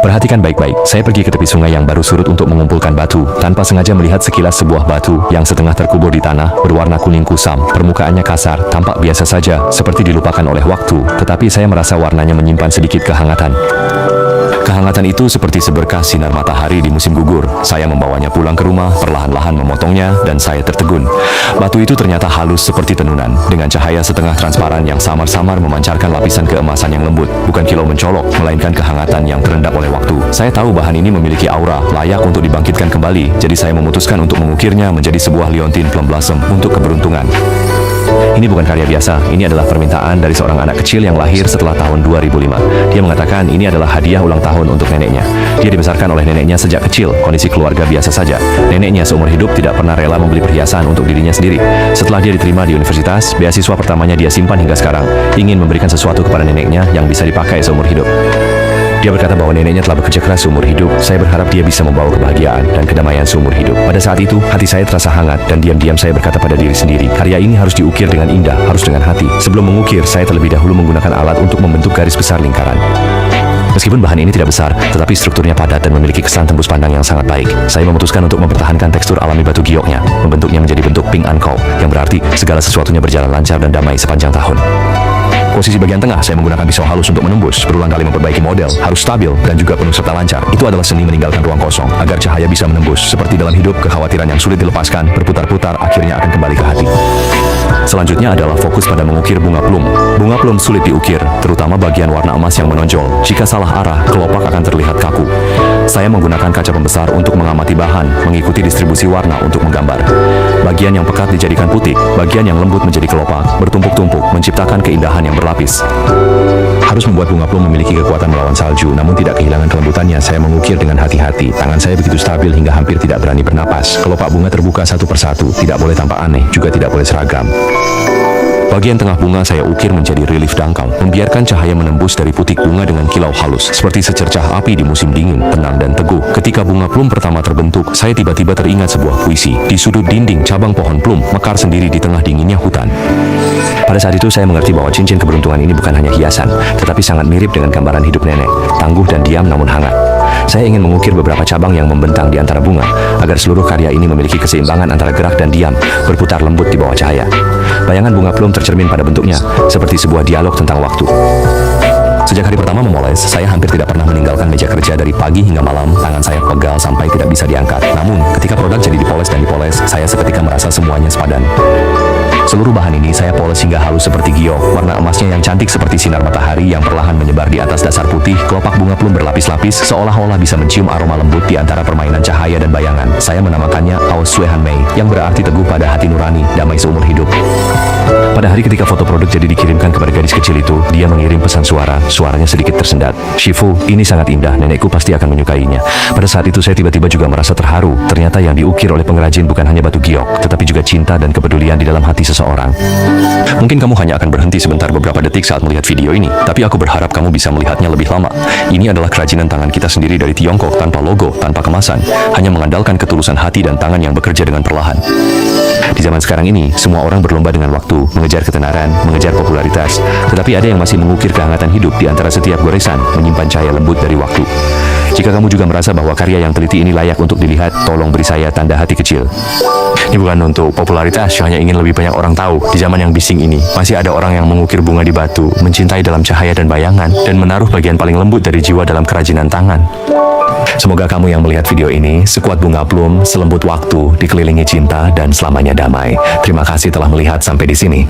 Perhatikan baik-baik, saya pergi ke tepi sungai yang baru surut untuk mengumpulkan batu. Tanpa sengaja melihat sekilas sebuah batu yang setengah terkubur di tanah, berwarna kuning kusam. Permukaannya kasar, tampak biasa saja, seperti dilupakan oleh waktu. Tetapi saya merasa warnanya menyimpan sedikit kehangatan. Kehangatan itu seperti seberkas sinar matahari di musim gugur. Saya membawanya pulang ke rumah, perlahan-lahan memotongnya, dan saya tertegun. Batu itu ternyata halus seperti tenunan, dengan cahaya setengah transparan yang samar-samar memancarkan lapisan keemasan yang lembut. Bukan kilau mencolok, melainkan kehangatan yang terendap oleh waktu. Saya tahu bahan ini memiliki aura, layak untuk dibangkitkan kembali, jadi saya memutuskan untuk mengukirnya menjadi sebuah liontin plum blossom untuk keberuntungan. Ini bukan karya biasa, ini adalah permintaan dari seorang anak kecil yang lahir setelah tahun 2005. Dia mengatakan ini adalah hadiah ulang tahun untuk neneknya. Dia dibesarkan oleh neneknya sejak kecil, kondisi keluarga biasa saja. Neneknya seumur hidup tidak pernah rela membeli perhiasan untuk dirinya sendiri. Setelah dia diterima di universitas, beasiswa pertamanya dia simpan hingga sekarang, ingin memberikan sesuatu kepada neneknya yang bisa dipakai seumur hidup. Dia berkata bahwa neneknya telah bekerja keras seumur hidup. Saya berharap dia bisa membawa kebahagiaan dan kedamaian seumur hidup. Pada saat itu, hati saya terasa hangat dan diam-diam saya berkata pada diri sendiri, karya ini harus diukir dengan indah, harus dengan hati. Sebelum mengukir, saya terlebih dahulu menggunakan alat untuk membentuk garis besar lingkaran. Meskipun bahan ini tidak besar, tetapi strukturnya padat dan memiliki kesan tembus pandang yang sangat baik. Saya memutuskan untuk mempertahankan tekstur alami batu gioknya, membentuknya menjadi bentuk ping ankau, yang berarti segala sesuatunya berjalan lancar dan damai sepanjang tahun. Posisi bagian tengah saya menggunakan pisau halus untuk menembus, berulang kali memperbaiki model, harus stabil dan juga penuh serta lancar. Itu adalah seni meninggalkan ruang kosong agar cahaya bisa menembus. Seperti dalam hidup, kekhawatiran yang sulit dilepaskan, berputar-putar akhirnya akan kembali ke hati. Selanjutnya adalah fokus pada mengukir bunga plum. Bunga plum sulit diukir, terutama bagian warna emas yang menonjol. Jika salah arah, kelopak akan terlihat kaku. Saya menggunakan kaca pembesar untuk mengamati bahan, mengikuti distribusi warna untuk menggambar. Bagian yang pekat dijadikan putih, bagian yang lembut menjadi kelopak, bertumpuk-tumpuk, menciptakan keindahan yang berlapis. Harus membuat bunga plum memiliki kekuatan melawan salju, namun tidak kehilangan kelembutannya. Saya mengukir dengan hati-hati. Tangan saya begitu stabil hingga hampir tidak berani bernapas. Kelopak bunga terbuka satu persatu, tidak boleh tampak aneh, juga tidak boleh seragam. Bagian tengah bunga saya ukir menjadi relief dangkal, membiarkan cahaya menembus dari putik bunga dengan kilau halus, seperti secercah api di musim dingin, tenang dan teguh. Ketika bunga plum pertama terbentuk, saya tiba-tiba teringat sebuah puisi. Di sudut dinding, cabang pohon plum mekar sendiri di tengah dinginnya hutan. Pada saat itu saya mengerti bahwa cincin keberuntungan ini bukan hanya hiasan, tetapi sangat mirip dengan gambaran hidup nenek, tangguh dan diam namun hangat. Saya ingin mengukir beberapa cabang yang membentang di antara bunga, agar seluruh karya ini memiliki keseimbangan antara gerak dan diam, berputar lembut di bawah cahaya. Bayangan bunga plum tercermin pada bentuknya, seperti sebuah dialog tentang waktu. Sejak hari pertama memoles, saya hampir tidak pernah meninggalkan meja kerja dari pagi hingga malam. Tangan saya pegal sampai tidak bisa diangkat. Namun, ketika produk jadi dipoles dan dipoles, saya seketika merasa semuanya sepadan. Seluruh bahan ini saya poles hingga halus seperti giok. Warna emasnya yang cantik seperti sinar matahari yang perlahan menyebar di atas dasar putih. Kelopak bunga plum berlapis-lapis, seolah-olah bisa mencium aroma lembut di antara permainan cahaya dan bayangan. Saya menamakannya Aus Suehan Mei, yang berarti teguh pada hati nurani, damai seumur hidup. Pada hari ketika foto produk jadi dikirimkan kepada gadis kecil itu, dia mengirim pesan suara. Suaranya sedikit tersendat. Shifu, ini sangat indah, nenekku pasti akan menyukainya. Pada saat itu saya tiba-tiba juga merasa terharu. Ternyata yang diukir oleh pengrajin bukan hanya batu giok, tetapi juga cinta dan kepedulian di dalam hati seseorang. Mungkin kamu hanya akan berhenti sebentar beberapa detik saat melihat video ini, tapi aku berharap kamu bisa melihatnya lebih lama. Ini adalah kerajinan tangan kita sendiri dari Tiongkok, tanpa logo, tanpa kemasan, hanya mengandalkan ketulusan hati dan tangan yang bekerja dengan perlahan. Di zaman sekarang ini, semua orang berlomba dengan waktu, mengejar ketenaran, mengejar popularitas, tetapi ada yang masih mengukir kehangatan hidup di antara setiap goresan, menyimpan cahaya lembut dari waktu. Jika kamu juga merasa bahwa karya yang teliti ini layak untuk dilihat, tolong beri saya tanda hati kecil. Ini bukan untuk popularitas, hanya ingin lebih banyak orang tahu. Di zaman yang bising ini, masih ada orang yang mengukir bunga di batu, mencintai dalam cahaya dan bayangan, dan menaruh bagian paling lembut dari jiwa dalam kerajinan tangan. Semoga kamu yang melihat video ini sekuat bunga plum, selembut waktu, dikelilingi cinta, dan selamanya damai. Terima kasih telah melihat sampai di sini.